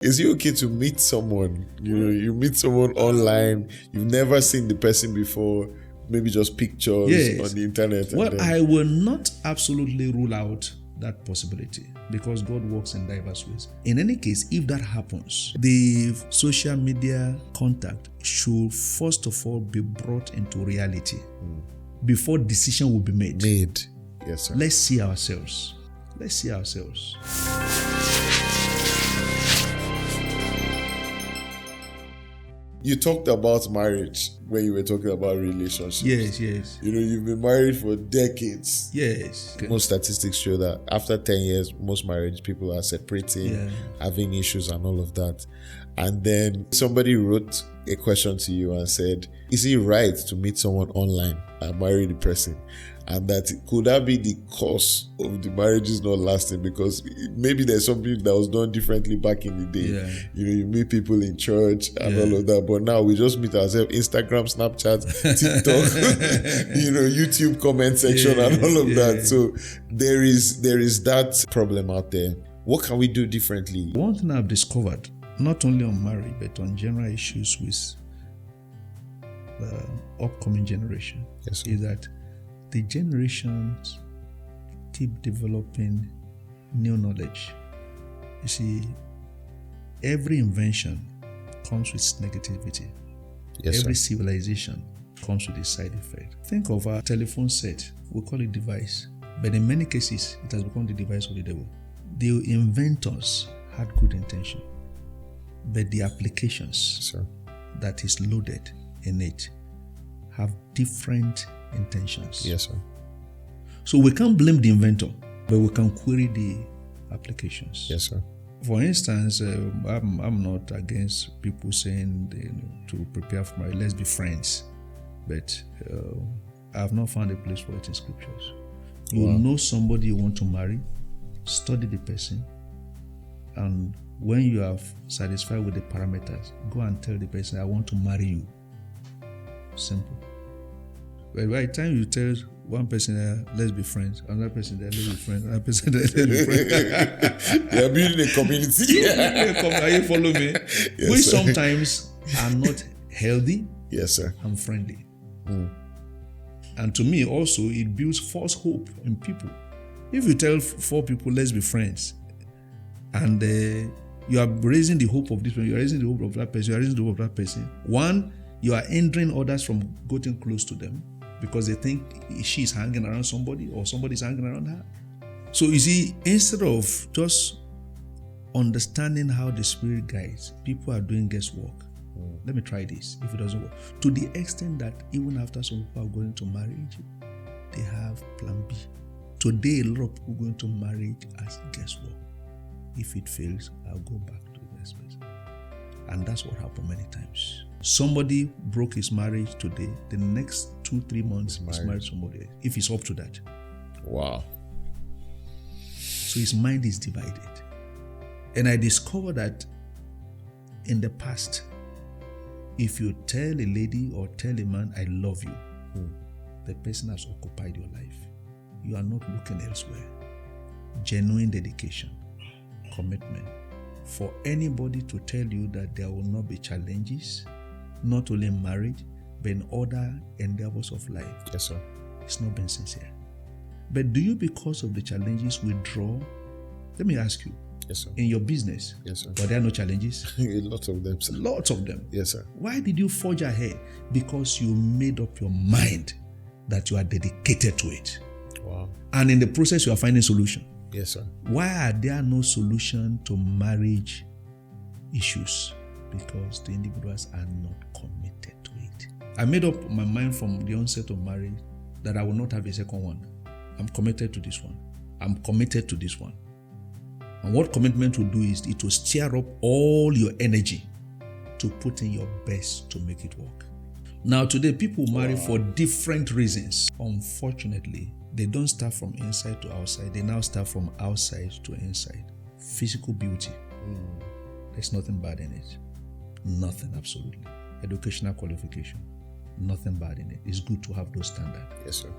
Is it okay to meet someone? You meet someone online, you've never seen the person before, maybe just pictures on the internet. Well, I will not absolutely rule out that possibility because God works in diverse ways. In any case, if that happens, the social media contact should first of all be brought into reality before decision will be made. Yes, sir. Let's see ourselves. You talked about marriage when you were talking about relationships. Yes. You've been married for decades. Yes. Okay. Most statistics show that after 10 years, most marriage people are separating, having issues and all of that. And then somebody wrote a question to you and said, is it right to meet someone online and marry the person? And could that be the cause of the marriages not lasting? Because maybe there's something that was done differently back in the day. You meet people in church and all of that. But now we just meet ourselves, Instagram, Snapchat, TikTok, YouTube comment section and all of that. So there is that problem out there. What can we do differently? One thing I've discovered, not only on marriage, but on general issues with the upcoming generation, is that the generations keep developing new knowledge. You see, every invention comes with negativity. Every civilization comes with a side effect. Think of our telephone set. We call it device. But in many cases, it has become the device of the devil. The inventors had good intention. But the applications that is loaded in it have different intentions. Yes, sir. So we can't blame the inventor, but we can query the applications. Yes, sir. For instance, I'm not against people saying to prepare for marriage, let's be friends. But I have not found a place for it in scriptures. You know somebody you want to marry, study the person, and when you are satisfied with the parameters, go and tell the person, I want to marry you. Simple. But by the time you tell one person, let's be friends, another person, let's be friends, another person, let's be friends. You're building a community. Are you follow me? Yes, Which sir. sometimes are not healthy and friendly. And to me also, it builds false hope in people. If you tell 4 people, let's be friends, and you are raising the hope of this person, you are raising the hope of that person, you are raising the hope of that person. One, you are hindering others from getting close to them because they think she is hanging around somebody or somebody is hanging around her. So you see, instead of just understanding how the Spirit guides, people are doing guesswork. Let me try this. If it doesn't work, to the extent that even after some people are going to marriage, they have plan B. Today, a lot of people going to marriage as guesswork. If it fails, I'll go back to the next person. And that's what happened many times. Somebody broke his marriage today, the next 2-3 months he's married somebody else, if he's up to that. Wow. So his mind is divided. And I discovered that in the past, if you tell a lady or tell a man, I love you, the person has occupied your life. You are not looking elsewhere. Genuine dedication, commitment. For anybody to tell you that there will not be challenges, not only in marriage, but in other endeavors of life. Yes, sir. It's not being sincere. But do you, because of the challenges, withdraw? Let me ask you. Yes, sir. In your business, yes, sir, were there no challenges? A lot of them, sir. Lots of them. Yes, sir. Why did you forge ahead? Because you made up your mind that you are dedicated to it. Wow. And in the process, you are finding solution. Yes, sir. Why are there no solution to marriage issues? Because the individuals are not committed to it. I made up my mind from the onset of marriage that I will not have a second one. I'm committed to this one. I'm committed to this one. And what commitment will do is it will stir up all your energy to put in your best to make it work. Now today, people marry for different reasons. Unfortunately, they don't start from inside to outside. They now start from outside to inside. Physical beauty. There's nothing bad in it. Nothing, absolutely. Educational qualification. Nothing bad in it. It's good to have those standards. Yes, sir.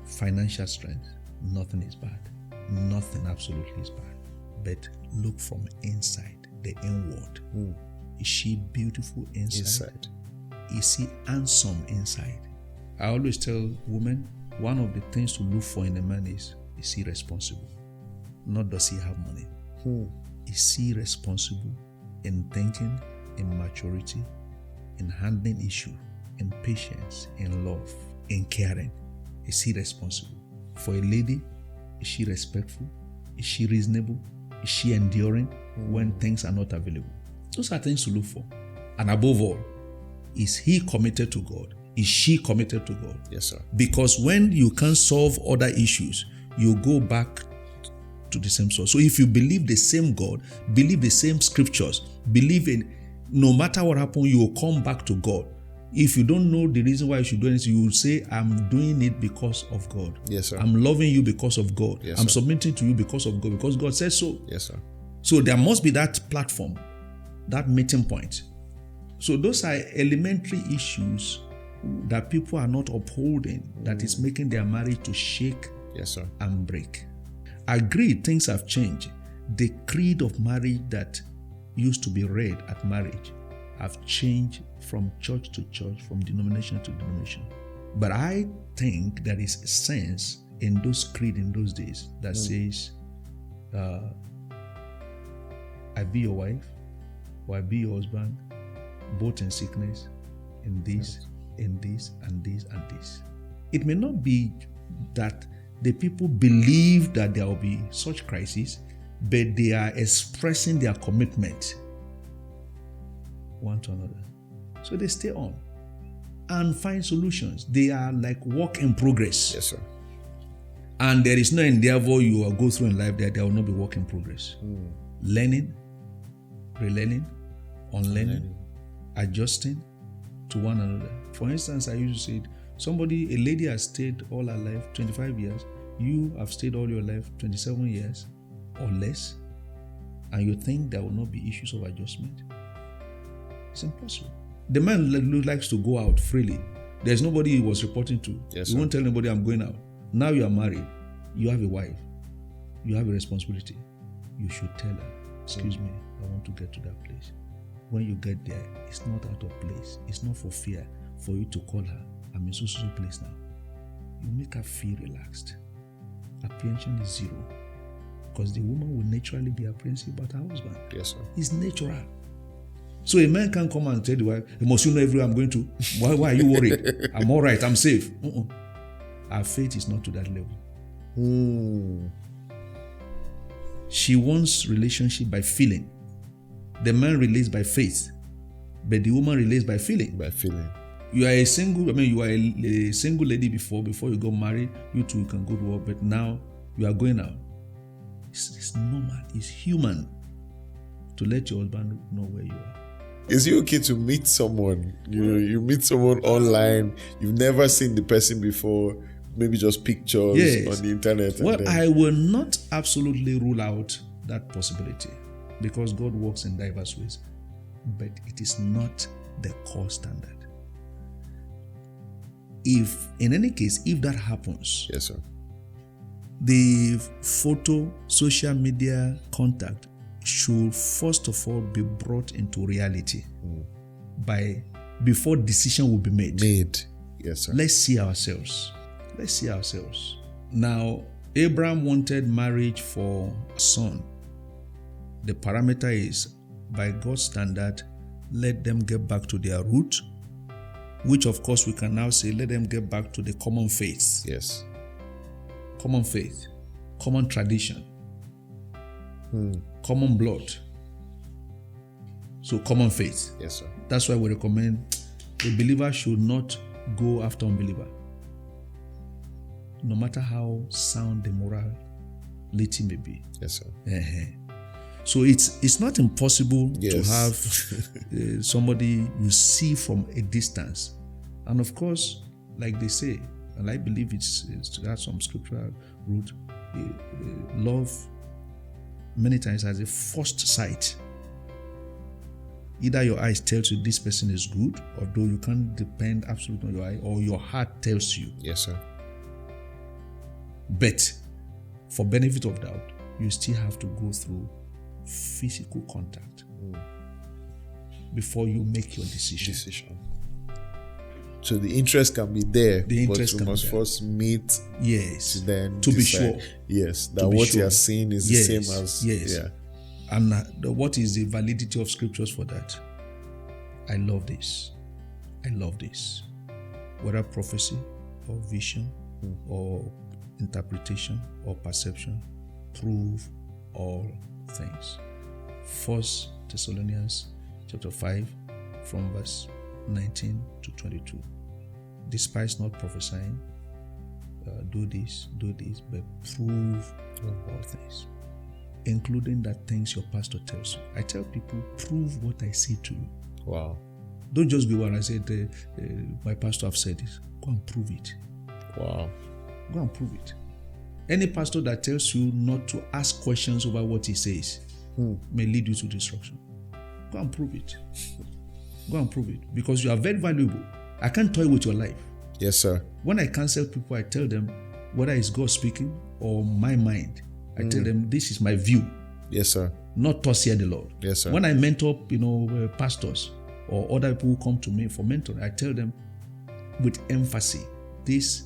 Financial strength. Nothing is bad. Nothing absolutely is bad. But look from inside. the inward. Is she beautiful inside? Is he handsome inside? I always tell women, one of the things to look for in a man is he responsible? Not does he have money? Is he responsible in thinking, in maturity, in handling issues, in patience, in love, in caring? Is he responsible? For a lady, is she respectful? Is she reasonable? Is she enduring when things are not available? Those are things to look for. And above all, is he committed to God? Is she committed to God? Yes, sir. Because when you can't solve other issues, you go back to the same source. So if you believe the same God, believe the same scriptures, believe in, no matter what happens, you will come back to God. If you don't know the reason why you should do anything, you will say, I'm doing it because of God. Yes, sir. I'm loving you because of God. Yes, I'm sir. submitting to you because of God, because God says so. Yes, sir. So there must be that platform, that meeting point. So those are elementary issues that people are not upholding, that is making their marriage to shake and break. Agreed, things have changed. The creed of marriage that used to be read at marriage have changed from church to church, from denomination to denomination. But I think there is a sense in those creed in those days that says, I be your wife, or I be your husband, both in sickness, in this, and this. It may not be that the people believe that there will be such crises, but they are expressing their commitment one to another. So they stay on and find solutions. They are like work in progress. Yes, sir. And there is no endeavor you will go through in life that there will not be work in progress. Learning, relearning, unlearning, adjusting to one another. For instance, I used to say, a lady has stayed all her life 25 years. You have stayed all your life 27 years or less, and you think there will not be issues of adjustment? It's impossible. The man likes to go out freely. There's nobody he was reporting to. Yes, he won't tell anybody, I'm going out. Now you are married. You have a wife. You have a responsibility. You should tell her, excuse me, I want to get to that place. When you get there, it's not out of place. It's not for fear for you to call her, I'm in so place now. You make her feel relaxed. Apprehension is zero. Because the woman will naturally be apprehensive about her husband. Yes, sir. It's natural. So a man can come and tell the wife, must you know everywhere I'm going to? Why are you worried? I'm all right, I'm safe. Our faith is not to that level. She wants relationship by feeling. The man relates by faith, but the woman relates by feeling. By feeling. You are a single lady before you got married. You two can go to work, but now you are going out. It's normal. It's human to let your husband know where you are. Is it okay to meet someone? You meet someone online. You've never seen the person before. Maybe just pictures on the internet. Well, I will not absolutely rule out that possibility, because God works in diverse ways, but it is not the core standard. If, in any case, if that happens, yes, sir, the photo, social media contact should first of all be brought into reality before decision will be made. Yes, sir. Let's see ourselves. Now, Abraham wanted marriage for a son. The parameter is, by God's standard, let them get back to their root, which of course we can now say, let them get back to the common faith. Yes. Common faith, common tradition, common blood. So common faith. Yes, sir. That's why we recommend a believer should not go after unbeliever, no matter how sound the morality may be. Yes, sir. So it's not impossible to have somebody you see from a distance. And of course, like they say, and I believe it has some scriptural root, love many times has a first sight. Either your eyes tells you this person is good, although you can't depend absolutely on your eye, or your heart tells you. Yes, sir. But for benefit of doubt, you still have to go through physical contact. before you make your decision. So the interest can be there, The interest but you can must be there. first meet Yes. to then To be decide. sure. Yes, that To be what sure. you are seeing is the Yes. same as Yes. yeah. And what is the validity of scriptures for that? I love this. I love this. Whether prophecy or vision or interpretation or perception, prove all things. 1 Thessalonians chapter 5 from verse 19 to 22. Despise not prophesying, do this, but prove all things, including that things your pastor tells you. I tell people, prove what I say to you. Wow. Don't just be what I said, my pastor have said this. Go and prove it. Wow. Go and prove it. Any pastor that tells you not to ask questions over what he says may lead you to destruction. Go and prove it. Go and prove it. Because you are very valuable. I can't toy with your life. Yes, sir. When I counsel people, I tell them whether it's God speaking or my mind. I tell them this is my view. Yes, sir. Not thus here the Lord. Yes, sir. When I mentor, pastors or other people who come to me for mentoring, I tell them with emphasis, this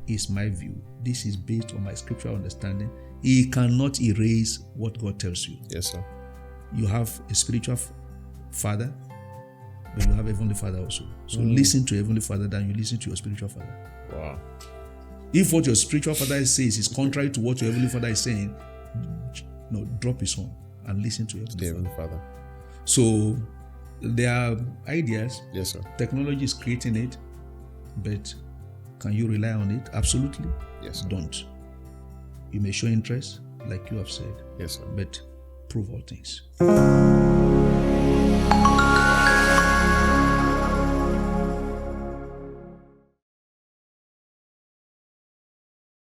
is my view. This is based on my scriptural understanding. He cannot erase what God tells you. Yes, sir. You have a spiritual father, but you have a heavenly father also. So listen to heavenly father than you listen to your spiritual father. Wow. If what your spiritual father says is contrary to what your heavenly father is saying, drop his own and listen to your heavenly father. So there are ideas. Yes, sir. Technology is creating it, but can you rely on it? Absolutely. Yes, sir. Don't. You may show interest, like you have said. Yes, sir. But prove all things.